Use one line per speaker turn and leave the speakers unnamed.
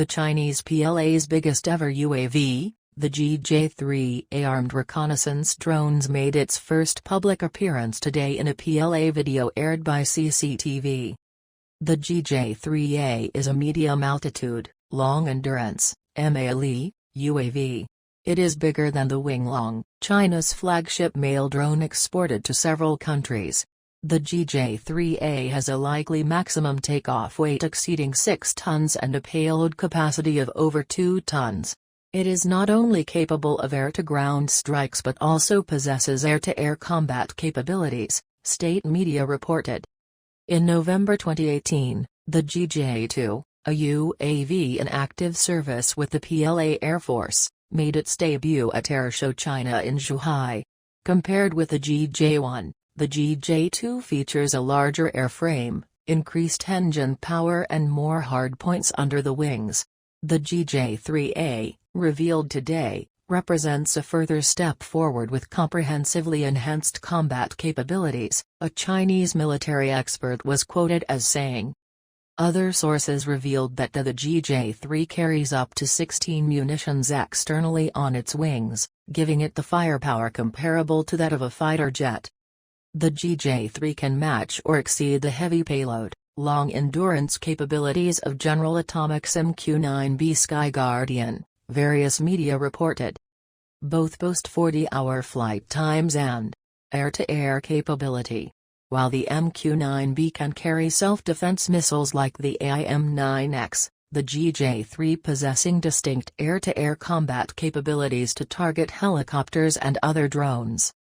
The Chinese PLA's biggest ever UAV, the GJ-3A armed reconnaissance drones made its first public appearance today in a PLA video aired by CCTV. The GJ-3A is a medium-altitude, long-endurance (MALE) UAV. It is bigger than the Wing Loong, China's flagship mail drone exported to several countries. The GJ-3A has a likely maximum takeoff weight exceeding 6 tons and a payload capacity of over 2 tons. It is not only capable of air-to-ground strikes but also possesses air-to-air combat capabilities, state media reported. In November 2018, the GJ-2, a UAV in active service with the PLA Air Force, made its debut at Airshow China in Zhuhai. Compared with the GJ-1, the GJ-2 features a larger airframe, increased engine power and more hardpoints under the wings. The GJ-3A, revealed today, represents a further step forward with comprehensively enhanced combat capabilities, a Chinese military expert was quoted as saying. Other sources revealed that the GJ-3 carries up to 16 munitions externally on its wings, giving it the firepower comparable to that of a fighter jet. The GJ-3 can match or exceed the heavy payload, long-endurance capabilities of General Atomics MQ-9B Skyguardian, various media reported. Both boast 40-hour flight times and air-to-air capability. While the MQ-9B can carry self-defense missiles like the AIM-9X, the GJ-3 possessing distinct air-to-air combat capabilities to target helicopters and other drones.